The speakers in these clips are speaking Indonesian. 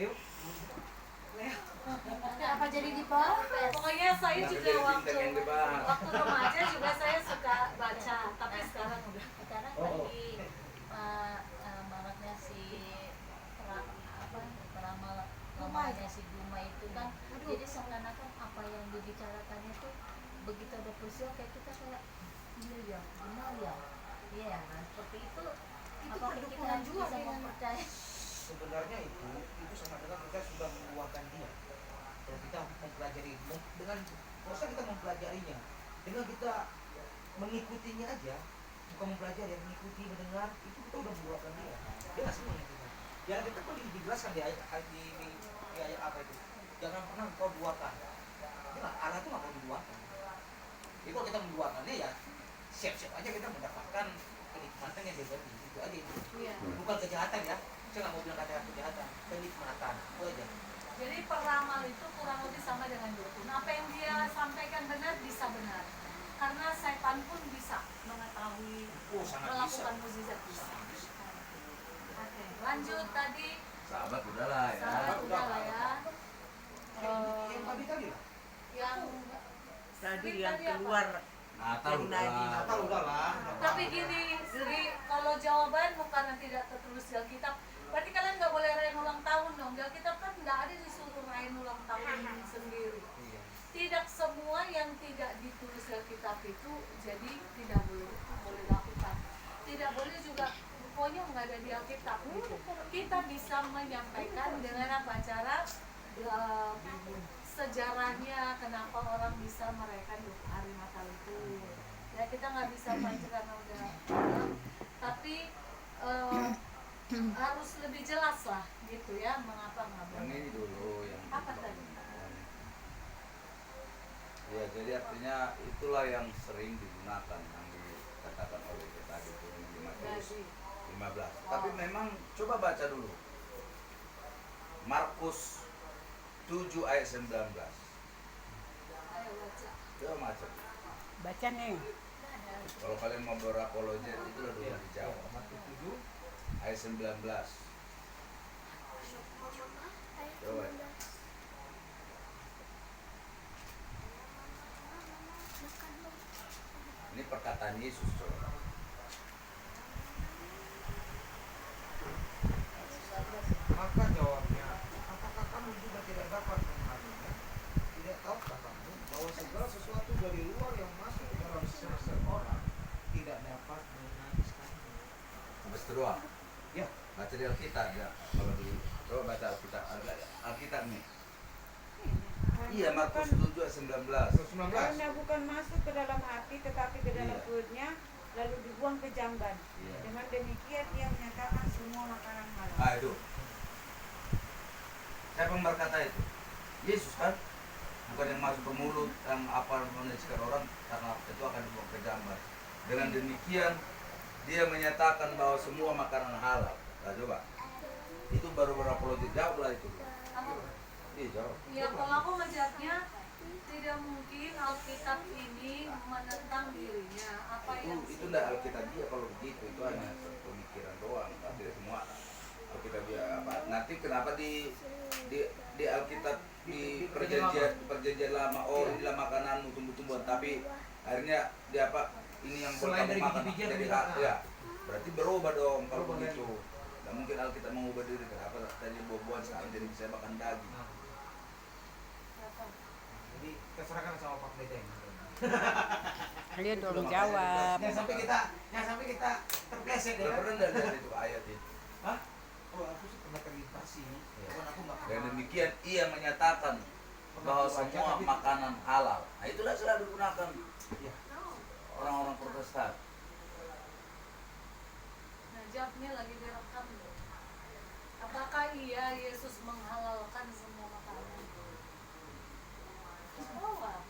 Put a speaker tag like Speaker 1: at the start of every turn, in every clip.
Speaker 1: Leo.
Speaker 2: Apa jadi dibahas?
Speaker 3: Pokoknya saya juga waktu remaja juga saya suka baca, tapi sekarang udah.
Speaker 2: Sekarang lagi maraknya si peramalnya si Guma itu kan. Jadi seakan-akan apa yang dibicarakannya itu begitu ada peristiwa kayak kita kayak iya ya, benar ya. Iya, nah seperti itu. Apakah kita juga bisa mempercayai?
Speaker 1: Sebenarnya itu sama dengan kita sudah menguatkan dia. Kalau kita mempelajari dengan proses kita mempelajarinya, dengan kita mengikutinya aja, bukan mempelajari, mengikuti, mendengar, itu kita udah menguatkan dia. Dia nggak semuanya kita. Jangan kita perlu dijelaskan di ayat apa itu. Jangan pernah kau duakan. Allah itu nggak mau diduakan. Jadi kalau kita menduakannya ya siap-siap aja kita mendapatkan kenikmatan yang dia beri. Itu aja itu.
Speaker 3: Iya.
Speaker 1: Bukan kejahatan ya. Saya nggak mau bilang kata kejahatan, kenikmatan. Itu aja.
Speaker 3: Jadi peramal itu kurang lebih sama dengan dukun. Apa yang dia sampaikan benar bisa benar. Karena setan pun bisa mengetahui, melakukan mukjizat bisa. Oke, lanjut tadi.
Speaker 4: Sahabat udahlah ya.
Speaker 3: Sahabat udahlah ya.
Speaker 1: Yang tadi lah.
Speaker 3: Yang
Speaker 5: tadi yang keluar
Speaker 4: Natal
Speaker 1: udahlah.
Speaker 3: Tapi gini, Sri, kalau jawaban bukan tidak tertulis di Alkitab, berarti kalian nggak boleh rayain ulang tahun dong. Di Alkitab kan nggak ada disuruh rayain ulang tahun sendiri. Tidak semua yang tidak ditulis di Alkitab itu jadi tidak boleh lakukan. Tidak boleh juga pokoknya nggak ada di Alkitab gitu. Kita bisa menyampaikan dengan apa cara sejarahnya kenapa orang bisa merayakan hari Natal itu. Ya kita nggak bisa baca karena udah tapi harus lebih jelas lah gitu ya mengapa nggak boleh.
Speaker 4: Yang ini dulu yang
Speaker 3: apa tadi?
Speaker 4: Ya jadi artinya itulah yang sering digunakan yang dikatakan oleh kita itu 15. Tapi memang coba baca dulu Markus 7 ayat 19.
Speaker 3: Ayo baca.
Speaker 4: Coba baca.
Speaker 5: baca nih.
Speaker 4: Kalau kalian mau berakologet itu udah dulu dijawab.
Speaker 1: Markus 7
Speaker 4: Ayat 19. Coba. Ini perkataan Yesus, coba.
Speaker 1: Maka jawabnya, apakah kamu juga tidak dapat memahaminya? Tidak tahukah kamu bahwa segala sesuatu dari luar yang masuk ke dalam seseorang tidak dapat menajiskannya?
Speaker 4: Sampai situ doang.
Speaker 1: Ya,
Speaker 4: Baca di Alkitab ya. Kalau dulu coba baca Alkitab nih. Iya, Markus 7 ayat 19.
Speaker 5: Karena bukan masuk ke dalam hati tetapi ke dalam
Speaker 4: Iya.
Speaker 5: perutnya lalu dibuang ke jamban.
Speaker 4: Iya.
Speaker 5: Dengan demikian ia menyatakan semua makanan halal.
Speaker 4: Ah itu. Siapa yang berkata itu? Yesus kan? Bukan yang masuk ke mulut, yang apa menajiskan orang karena itu akan dibuang ke jamban. Dengan demikian dia menyatakan bahwa semua makanan halal. Nah, coba. Itu baru berapa jawab lah itu. Iya, jawab.
Speaker 3: Ya kalau aku melihatnya tidak mungkin Alkitab ini menentang dirinya. Apa yang
Speaker 4: Itu enggak Alkitab dia kalau begitu, itu hanya pemikiran doang, tidak semua Alkitab dia apa. Nanti kenapa di Alkitab di perjanjian lama inilah makananmu tumbuh-tumbuhan, tapi akhirnya dia apa ini yang boleh kamu makan jadi hak ya. Berarti berubah dong kalau begitu. Nggak mungkin Alkitab mengubah diri, kenapa tadi buah-buahan sekarang jadi bisa makan daging.
Speaker 1: jadi keserahkan sama Pak Bedeng.
Speaker 5: Dia dong jawab.
Speaker 1: Jangan sampai kita terpleset ya.
Speaker 4: Udah pernah nggak lihat itu ayat itu?
Speaker 1: Hah? Oh, aku sih pernah terlintas sih. Cuman aku nggak
Speaker 4: Dan
Speaker 1: pernah.
Speaker 4: demikian ia menyatakan bahwa semua makanan halal. Nah itulah selalu digunakan
Speaker 1: Ya.
Speaker 4: orang-orang Protestan.
Speaker 3: Nah, jawabnya lagi direkam. Apakah iya Yesus menghalalkan semua makanan? Jawab.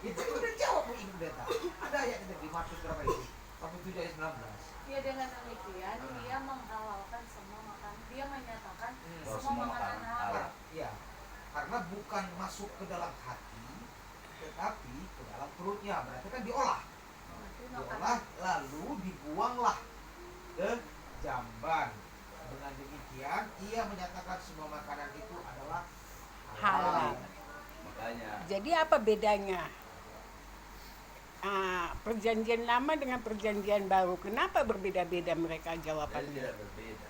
Speaker 1: Itu udah jawab Bu Ibu Beta. Ada ayatnya di Markus berapa itu? 47 ayat 19.
Speaker 3: Ya dengan demikian dia menghalalkan semua makanan. Dia menyatakan
Speaker 4: Bahwa
Speaker 3: semua makanan halal.
Speaker 1: Ya. Karena bukan masuk ke dalam hati, tetapi ke dalam perutnya. Berarti kan diolah.
Speaker 3: Berarti
Speaker 1: Diolah
Speaker 3: makanan
Speaker 1: lalu dibuanglah ke jamban. Dengan demikian ia menyatakan
Speaker 5: Jadi apa bedanya perjanjian lama dengan perjanjian baru? Kenapa berbeda-beda mereka
Speaker 4: Jadi
Speaker 5: jawabannya?
Speaker 4: tidak berbeda.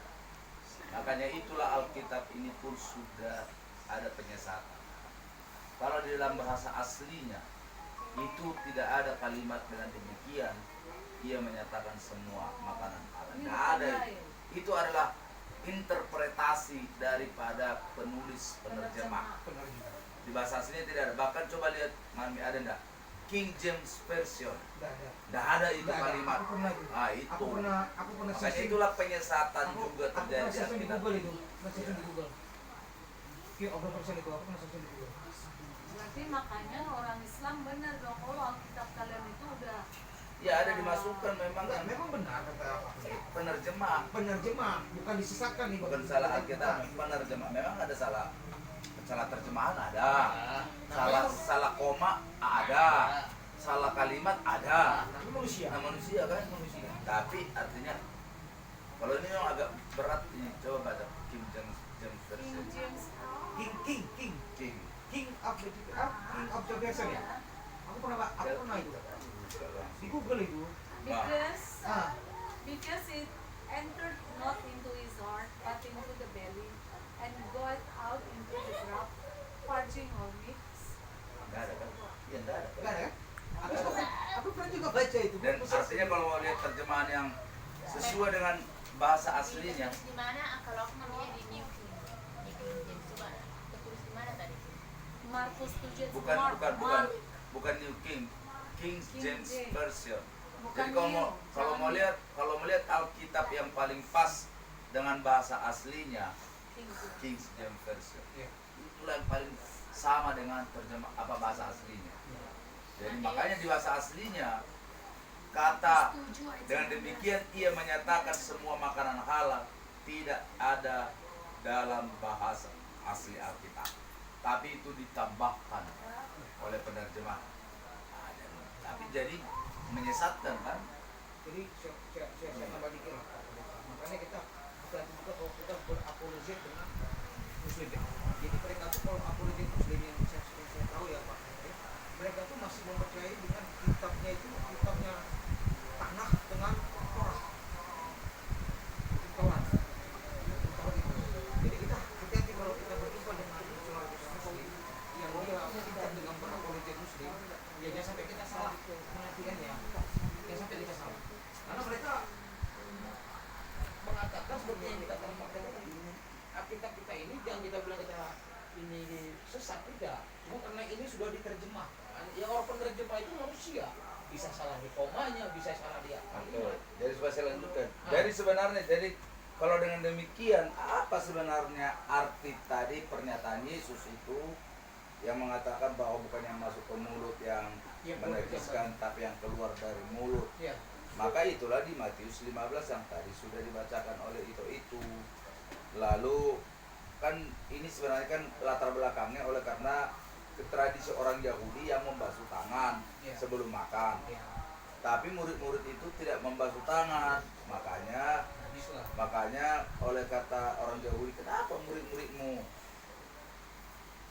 Speaker 4: Makanya itulah Alkitab ini pun sudah ada penyesatan. Kalau di dalam bahasa aslinya itu tidak ada kalimat dengan demikian, ia menyatakan semua makanan Allah. Tidak ada. Itu adalah interpretasi daripada penulis penerjemah.
Speaker 1: Benar juga.
Speaker 4: Di bahasa aslinya tidak ada. Bahkan coba lihat, Mami, ada enggak? King James Version.
Speaker 1: Nggak ada.
Speaker 4: Tidak ada itu
Speaker 1: Nggak ada.
Speaker 4: kalimat.
Speaker 1: Aku pernah itu.
Speaker 4: Itu.
Speaker 1: Aku pernah
Speaker 4: Makanya
Speaker 1: searching.
Speaker 4: itulah penyesatan juga
Speaker 1: Aku
Speaker 4: terjadi
Speaker 1: pernah
Speaker 4: di
Speaker 1: searching di
Speaker 4: Alkitab.
Speaker 1: Google itu. Pernah searching di Google. King of the Version itu aku pernah searching di Google.
Speaker 3: Berarti makanya orang Islam benar dong kalau Alkitab kalian itu udah
Speaker 4: Ya ada dimasukkan memang
Speaker 1: Enggak,
Speaker 4: kan
Speaker 1: memang benar kata Pak.
Speaker 4: penerjemah.
Speaker 1: Penerjemah bukan disesatkan nih.
Speaker 4: Bukan salah Alkitab, penerjemah. Memang ada salah terjemahan ada. Salah koma ada. Salah kalimat ada.
Speaker 1: Tapi manusia.
Speaker 4: Nah, manusia kan manusia. Tapi artinya kalau ini memang agak berat ini, coba baca King James
Speaker 3: King
Speaker 4: Version.
Speaker 3: James.
Speaker 1: King of the Version ya. Aku pernah itu. Di Google itu.
Speaker 3: Because it entered not into his heart but into the belly and got out into the ground, parching or mix.
Speaker 4: Enggak ada kan? Iya enggak ada.
Speaker 1: Enggak ada kan? Aku pernah juga baca itu.
Speaker 4: Dan artinya kalau mau lihat terjemahan yang sesuai dengan bahasa aslinya,
Speaker 2: Di mana kalau aku namanya di New King. Di King James coba tertulis di mana tadi?
Speaker 3: Markus 7
Speaker 4: bukan New King James Version.
Speaker 3: Bukan
Speaker 4: Jadi kalau mau lihat Alkitab yang paling pas dengan bahasa aslinya, King James Version.
Speaker 1: Iya.
Speaker 4: Itulah yang paling sama dengan terjemah bahasa aslinya. Jadi makanya di bahasa aslinya kata dengan demikian ia menyatakan semua makanan halal tidak ada dalam bahasa asli Alkitab. Tapi itu ditambahkan oleh penerjemah. Tapi jadi menyesatkan kan?
Speaker 1: Jadi saya nambah dikit lah. Makanya kita berapologet dengan Muslim. Jadi mereka tuh kalau apologet Muslim yang saya tahu ya Pak, mereka tuh masih mempercayai dengan kitabnya tanah dengan Torah. Taurat itu. Jadi kita hati-hati kalau kita berjumpa dengan Muslim yang dia kitab dengan berapologet Muslim, ya jangan sampai kita salah pengertiannya. Jangan sampai kita salah. Karena mereka mengatakan seperti yang kita tempatkan ini, Alkitab kita ini jangan kita bilang kita ini sesat, tidak. Cuma karena ini sudah diterjemahkan, ya orang penerjemah itu manusia, bisa salah di komanya, bisa salah di kalimat.
Speaker 4: Jadi supaya saya lanjutkan. Jadi sebenarnya kalau dengan demikian apa sebenarnya arti tadi pernyataan Yesus itu yang mengatakan bahwa bukan yang masuk ke mulut yang menajiskan tapi yang keluar dari mulut.
Speaker 1: Ya.
Speaker 4: Maka itulah di Matius 15 yang tadi sudah dibacakan oleh itu. Lalu kan ini sebenarnya kan latar belakangnya oleh karena tradisi orang Yahudi yang membasuh tangan sebelum makan.
Speaker 1: Ya.
Speaker 4: Tapi murid-murid itu tidak membasuh tangan. Makanya oleh kata orang Yahudi, kenapa murid-muridmu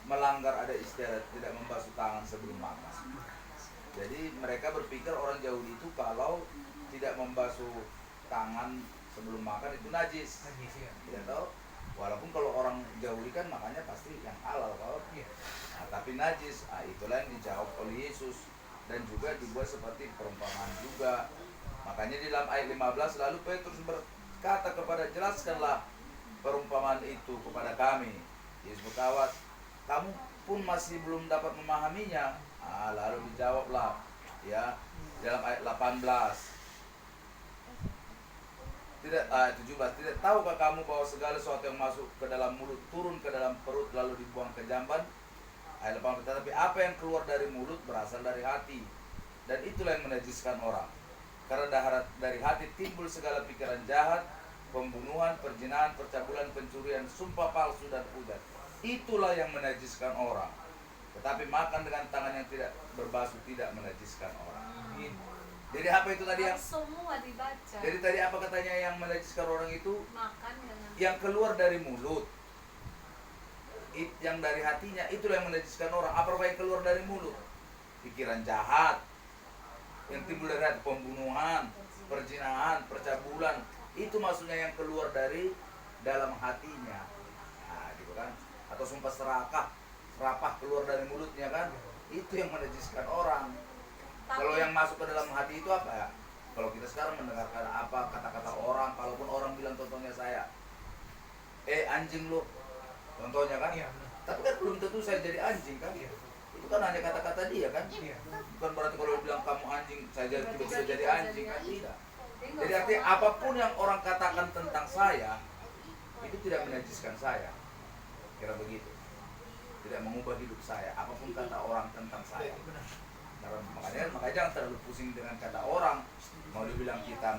Speaker 4: melanggar ada istilah tidak membasuh tangan sebelum makan? Jadi mereka berpikir orang Yahudi itu kalau tidak membasuh tangan sebelum makan itu najis. Ya tahu? Walaupun kalau orang Yahudi kan makanya pasti yang halal kalau. Nah, tapi najis. Nah, itulah yang dijawab oleh Yesus dan juga dibuat seperti perumpamaan juga. Makanya di dalam ayat 15 lalu Petrus berkata kepada jelaskanlah perumpamaan itu kepada kami. Yesus berkata, kamu pun masih belum dapat memahaminya. Lalu dijawablah ya dalam ayat 18. Ayat 17, tidak tahukah kamu bahwa segala sesuatu yang masuk ke dalam mulut turun ke dalam perut lalu dibuang ke jamban? Ayat 18, tapi apa yang keluar dari mulut berasal dari hati, dan itulah yang menajiskan orang. Karena dari hati timbul segala pikiran jahat, pembunuhan, perzinahan, percabulan, pencurian, sumpah palsu dan ujar. Itulah yang menajiskan orang. Tetapi makan dengan tangan yang tidak berbasuh tidak menajiskan orang. Jadi apa itu tadi yang
Speaker 3: semua dibaca.
Speaker 4: Jadi tadi apa katanya yang menajiskan orang itu?
Speaker 3: Makan dengan
Speaker 4: Yang keluar dari mulut. yang dari hatinya itulah yang menajiskan orang. Apa yang keluar dari mulut? Pikiran jahat yang timbul dari hati, pembunuhan, perzinahan, percabulan, itu maksudnya yang keluar dari dalam hatinya. Nah, gitu kan? Atau sumpah serapah keluar dari mulutnya kan? Itu yang menajiskan orang. Kalau yang masuk ke dalam hati itu apa ya? Kalau kita sekarang mendengarkan apa kata-kata orang, kalaupun orang bilang contohnya saya, anjing lo, contohnya kan?
Speaker 1: Iya.
Speaker 4: Tapi kan belum tentu saya jadi anjing kan?
Speaker 1: Iya.
Speaker 4: Itu kan hanya kata-kata dia kan?
Speaker 1: Iya.
Speaker 4: Bukan berarti kalau dia bilang kamu anjing, saya tiba-tiba jadi anjing kan? Tidak.
Speaker 3: Jadi
Speaker 4: Jadi artinya apapun yang orang katakan tentang saya, itu tidak menajiskan saya. Kira begitu. Tidak mengubah hidup saya. Apapun kata orang tentang saya.
Speaker 1: Benar.
Speaker 4: Makanya jangan terlalu pusing dengan kata orang. Mau dibilang kita mau